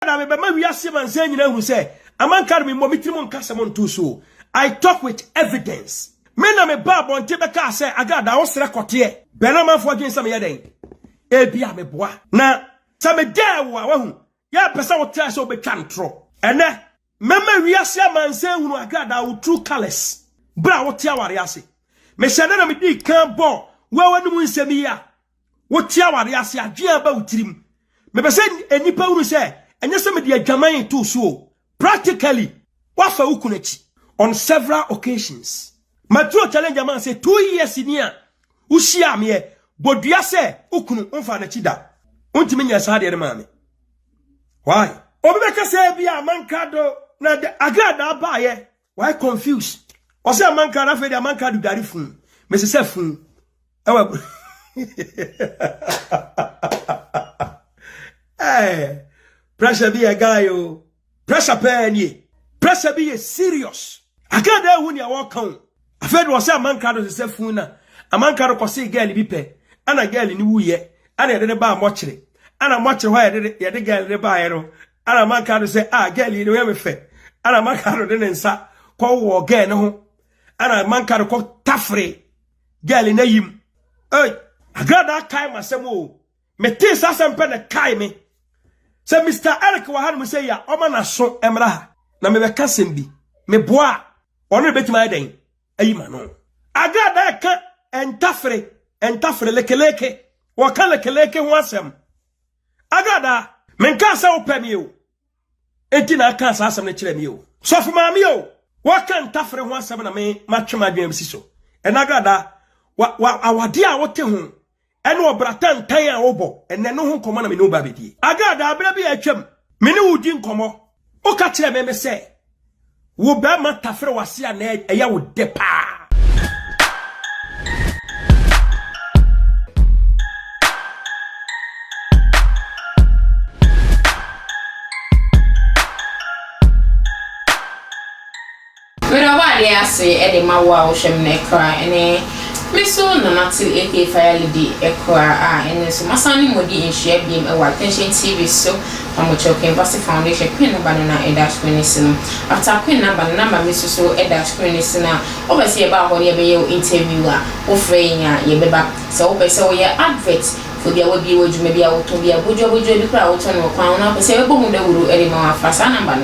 I talk with evidence. Mena me babo on tebeka say Agradaa osre kote. Benama fo adwen sam yeden. Ebia me boa. Na sa me da wa hu. Ya pesa wo try so betwa ntro. Ene mema wiase amanse hunu Agradaa wo true colors. Bra wo tia ware ase. Me hyade na me di kan bo. Wa wanu mu nsemi ya. Wo tia ware ase adwen ba utirim. Me be say enipa hunu say enye se me di adwaman to so. Practically wa fa ukunachi on several occasions. Matro challenge a man say 2 years in here. Ushia me, bodua say, ukunu, unfa na chida. Untimi nya sa de mame. Why? Obeka say bia Amankrado na de Agradaa Aba ye. Why confused? O say Amankrado fe de Amankrado dari fun. Me se fun. Ewa. Hey. Pressure be a guy yo. Pressure pay ni. Pressure be serious. Agradaa hu ni awon kan. Afed was say Amankrado se fun na. Amankrado ko say girl bi pe. Ana girl ni wuye. Ana de ba mochire. Ana mochire ho ye de girl de ba ye no. Ana Amankrado say girl ni we me fe. Ana Amankrado de nsa ko wo girl ne ho. Ana Amankrado ko tafre girl na yim. Ey, Agradaa kai masem o. Me tin sa sempe na kai me. Say Mr. Eric wa han mo say ya o ma na so emra. Na me be kasem bi. Me boa. Ono betima den. Ayima no. Agradaa ka entafre lekeleke. Waka lekeleke ho asem. Agradaa menka sa opemi o. Enti na aka sa asem ne kire mi o. So for mami o. Waka entafre ho asem na me matwema adwen bi so. Agradaa awade a wote ho. Ene obrata ntan a wobo. Ene no ho komo na me no ba bedi. Agradaa abra bi atwam. Me ne wudi nkomo. O ka kire me se. Wo ba matafre wase a na eya wo de pa. Say Eddie Mawa Ocean Necra and Miss Nanatil AK Fire Lady Equa and so Masani Modi in share beam a attention TV so Pamocho University Foundation Queen Banana Eda Screen after Queen number Mrs. So Eda Screen oversee about what you interviewer or fraying your beba so so your adverts for the would be would maybe out to be a bujo be crowd on or crown up say boom the wood anymore fast number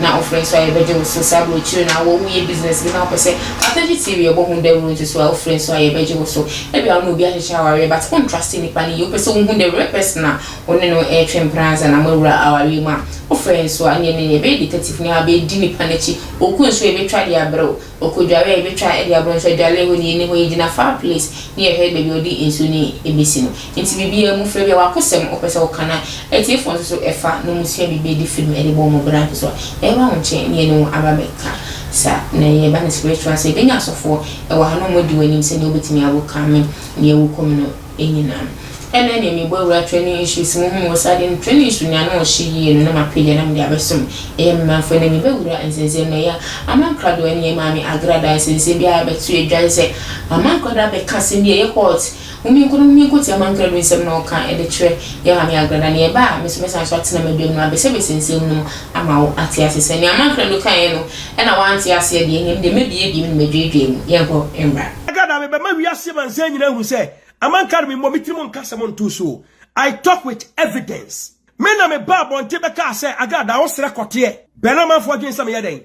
now offering so I bet you so sabo now we business now per se attention TV boom the room to swell friends so I bet you so maybe I'll no be a shower but on trusting the pani you person who the request now on no air train plans and our rima offering so I need a baby detective near be dini panichi or could so be try their bro or could you ever try a bro so jale when you in a far place near head baby or the insuni ebisino into be a move wa kosem opese okana eti fon so efa no musia bi di film e de bo mo brand so e wa onche ne no ababeka sa na ye ba spiritual say benya sofo e wa no modi wanim se ne obetimi awoka me ne ewu komno enyina and then me boy training issues mo was sudden training issue nya no hye no na mapege na me abesom e man fo na me be wura ensense no ya Amankrado ene ma me Agradaa ensense bia betu edwan se Amankrado be kase ne ye court umi ko ti Amankrado nsem no ka e de tre ya ha me Agradaa ne ba me so me san so tena me biam no abese be sensem no ama wo ate asese ne Amankrado kan ye no e na wan ate ase de enyem de me bie bi me medwedwe ye go embra Agradaa me be ma wiase man se nyina hu se Amankrado me momitimo nkasa mon to so. I talk with evidence. Mena me babo on tebeka say Agradaa osre kote. Benama fo adwen sam yeden.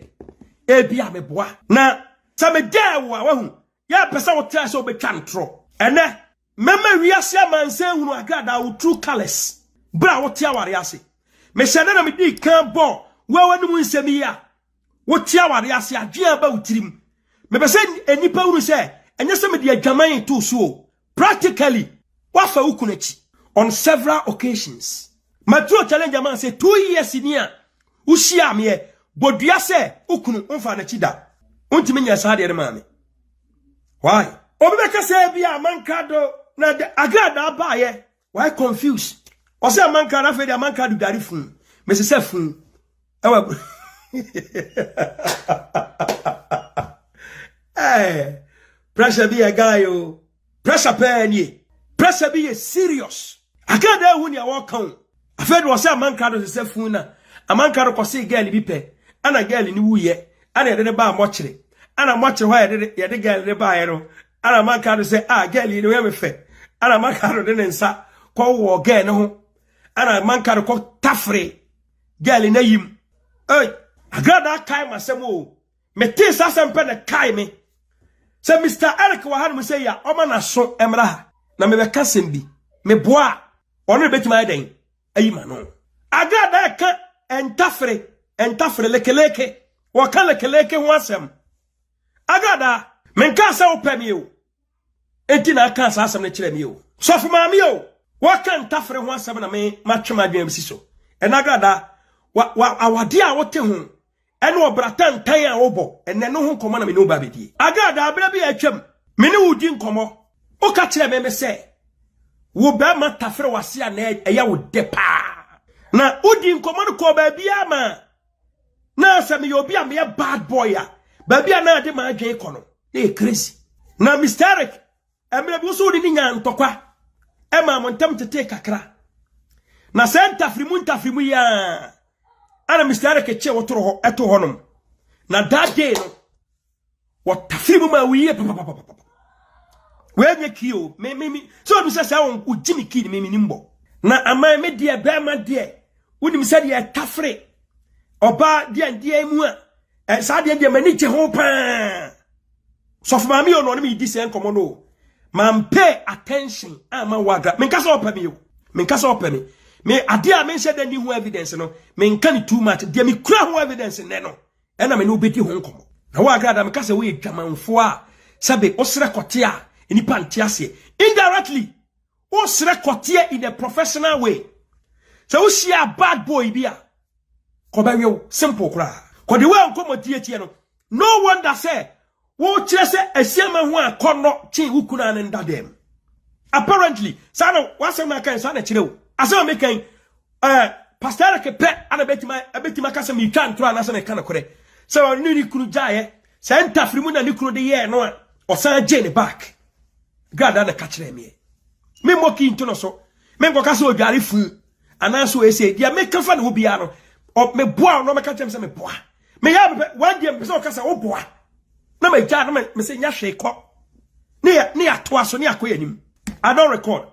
Ebia me boa. Na sa me da wa hu. Ya pesa wo try so betwa ntro. Ene mema wiase amanse hunu Agradaa wo true colors. Bra wo tia ware ase. Me hyade na me di kan bo. Wa wanu mu nsemi ya. Wo tia ware ase adwen ba utirim. Me be say enipa hunu say enye se me di adwaman to so. Practically, wafa ukunachi on several occasions. Matro challenge a man say 2 years in here. Ushia me, bodua say ukunu unfa na chida. Untimi nya sa de mame. Why? Obeka say bia Amankrado na de Agradaa Aba ye. Why confused? O say Amankrado fe de Amankrado dari fun. Me se fun. Ewa. Hey, pressure be a guy yo. Pressure pay ni. Pressure be serious. Agradaa hu ni awon kan. Afed was say Amankrado se fun na. Amankrado kwose girl bi pe ana girl ni wuye ana yede ba mochire ana mochire ho yede girl ne ba yero ana Amankrado say girl ni we me fe ana Amankrado de nsa ko wo girl ne ho ana Amankrado ko tafre girl na yim Agradaa kai masem o mete sasem pe ne kai me se Mr. Eric wa hanu say ya oma na so emra na me be kasem bi me boa ono betima den ayima no Agradaa ka entafre lekeleke wa kan lekeleke ho asem Agradaa men ka sa opemi o enti na ka sa asem ne kire mi o so fu ma mi o wa kan entafre ho asem na me matwema dwen bi so Agradaa wa awade a wote ho ene obratan tan a wobo ene no ho komo na me no ba bedie Agradaa abra bi atwam me ne wudi nkomo o ka kire me se wo ba ma tafre wase a na eya wo de pa na wudi nkomo no ko ba bia ma na se me yo bia me bad boy a ba bia na de ma adwen kono e crazy na Mr. Eric emre bi so di nya ntokwa e ma mo ntam tete kakra na se ntafri mu ya ana Mr. Eric che wotoro ho eto honom na that day no what tafiri mu ma wiye papa we nye kio me so bi se won ujimi kid me nimbo na aman me de ba ma de unim se de tafiri oba de mu a sa de mani che ho pa so for ma mi ono no me di se nkomo no man pay attention ama waga me nkasa opa me yo me nkasa opa me ade a me shede ni ho evidence no me nka ni too much de me kura ho evidence ne no ena me no beti ho nkomo na wa Agradaa me kasa we dwamanfo a sabe osre kote a eni pante ase indirectly osre kote in a professional way so we see a bad boy bia ko ba we simple kura ko de we nkomo tie no wonder say wo kire se asiama ho akono chi wukuna ne ndadem apparently sana wasema kan sana kire wo asema mekan pastor ke pe ana betima kasa mi twa ntro ana sana kana kore so ni kunu jaye se ntafri mu na ni kunu de ye no a osan je ne back Agradaa na ka kire me moki nto no so me ngo kasa odware fu ana so ese dia me kafa ne obi ano o me boa no me ka kire se me boa me ya be one day me so kasa wo boa na me ja na me se nya hwe ko ne ya to aso ne akoya nim I don't record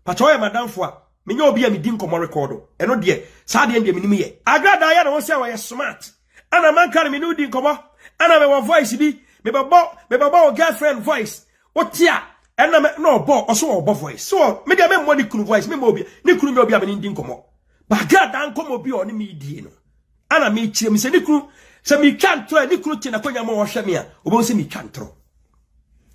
patoye madam fo a me nya obi a me din komo record eno de sa de me nim ye Agradaa ya na wo se wa ye smart ana man kan me no din komo ana me wo voice bi me babo girlfriend voice otia ena me no bo oso obo voice so me de me mo ni kunu voice me mo obi ni kunu me obi a me din komo ba Agradaa nkomo bi o ni me di no ana me chire me se ni kunu se mi kantro ni kunu tina kwanya mo wo hwe me a obo se mi kantro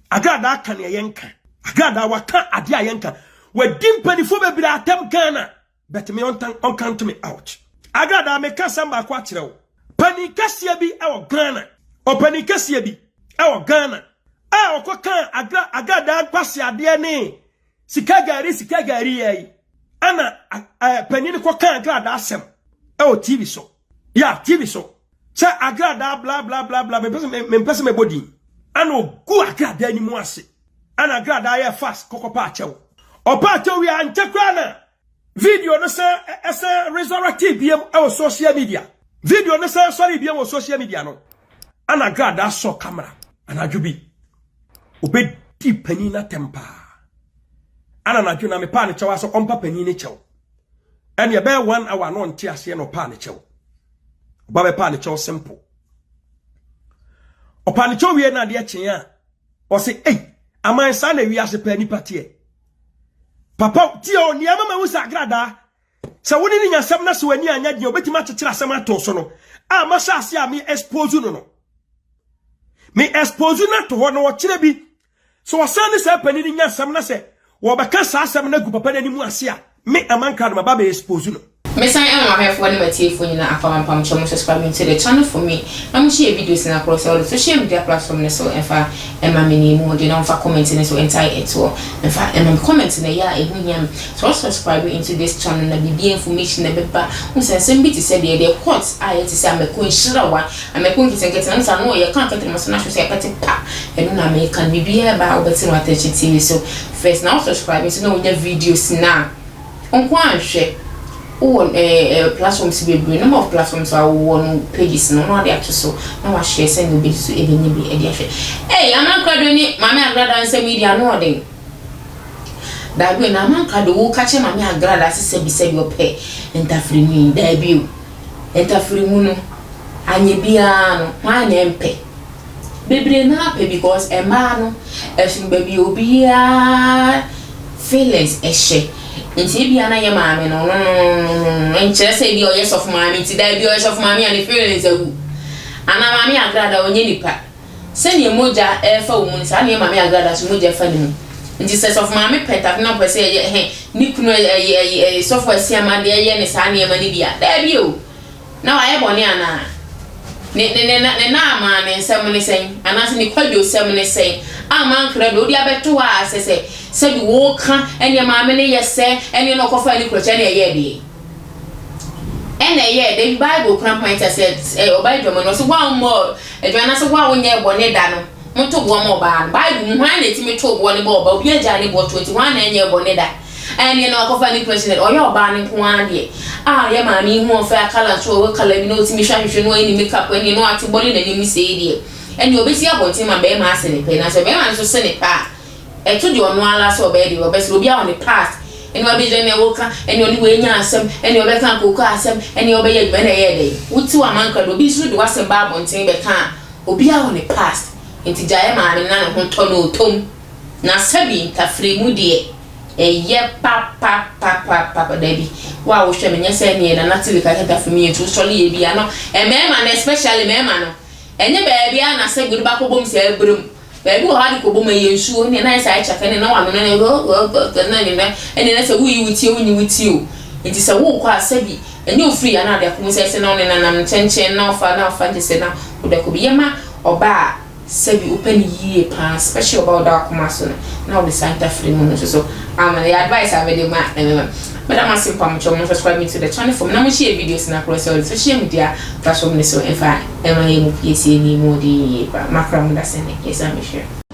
Agradaa kan ye yenka Agradaa waka ade a yenka wadim panifo bebira atem Ghana but me on count me out Agradaa me ka samba kwa kire wo panikasia bi e wo Ghana o panikasia bi e wo Ghana a okokan Agradaa kwase ade ne sika gari yayi ana panini ko kan Agradaa asem e wo TV so ya TV so say Agradaa bla bla bla bla me pese me body ana ogu Agradaa ni mu ase ana Agradaa ya fast kokopa achewo opa achewo ya nchekwa na video no say ese resurrective biem e social media video no say sorry biem o social media no ana Agradaa so camera ana djubi obe di pani na tempa ana na dju na me pa ne chewa so ompa pani ne chew and ye be 1 hour no ntia ase no pa ne chew oba be pa ne chew simple opa ne chew wie na de chen a o se aman sa na wi ase pa ni patie papa ti o ni ama ma wusa Agradaa sa woni ni nyasam na so ani anya de obetima chechira asem ato so no a ma sha ase a me expose no me expose na to ho no wo kire bi so wasane se pani ni nyasam na se wo beka sa asem na gu papa na ni mu ase a me Amankrado ma ba be expose no me sign am ma have one material nyina akwam chom subscribe to the channel for me na mo share videos na across all the social media platforms so enfa ema me ni mo de na enfa comment ni so entire it so enfa ema comment na ya ehunyam so subscribe into this channel na bibi information na beba unsensem bi ti se de quotes a yet say ameko nhirawa ameko nkitenkete na no ye kan kete mo so na so say kete pa enu na me kan bibi e ba obeti no attention TV so first now subscribe so no nya videos na onko anhwe on platforms bebree number of platforms are on pages no dey ato so na wa share send obi so ebe ni bi e dey ahwe Amankrado ni mama Agradaa nsem media no odin da bi na Amankrado wo ka che mama Agradaa se bi ope entafiri ni da bi o entafiri mu no anye bia no ma nya mpe bebree na pe because e ma no esun baby obi ya feelings ehye nti bia na ye maame no nche se bi o yes of maame nti da bi o yes of maame and feelings agu ana maame Agradaa onye nipa se ne moja fa wo mu ni sa ne maame Agradaa so moja fa ni mu nti se of maame peta na pese ye ni kunu software si amade ye ne sa ne ma ni bia da bi o na wa ye boni ana ne na ma ne nsem ne sen anase ne kwadwo sem ne sen Amankrado odi abeto a se bi wo ka ene maame ne yese ene no kofa ni kroche ne ye de ene ye de Bible kran point said obay do no so wa mo edwana so wa wonye bone da no moto bo mo ba Bible mu han na ti meto bo ne bo ba obi aja ne bo 21 na enye bone da ene no kofa ni kroche ne oyo ba ne ko an de ye maame hu ofa kala so we kala bi no ti mi hwahwe no eni makeup eni no ati bole na ni mi sei de eni obesi abonti ma be ma ase ne pe na so be ma so se ne pa to the ono ala so be de obesi obi a on the past eni obi je ne woka eni oni we nya asem eni obi kan ko asem eni obi ye be na ye de wuti wa Amankrado obi so de wasem ba abonti be kan obi a on the past enti jaye ma ne na ho to no tom na sabi ntafre mu de ye pa dabi wa wo hwe me nya se ne na natili ka ta for me to soli ye bia no mema na especially mema no enye ba bia na se gudu ba ko bom se ebrum baby o hadi ko bom ye nsuo ne na isa chaka ne na wa no na ne ene na se wuyi wuti o nyi wuti o enti se wo kwa sabi enye ofri ya na de ko se na ne na nchen na ofa nti se na o de ko bi yema oba sabi open ye pa special about that komaso na o de santa free mu so the advice I made but I'm asking for subscribe me to the channel for now share videos na cross all social media platform so in fact am I PC ni modi makram da sene yes I'm sure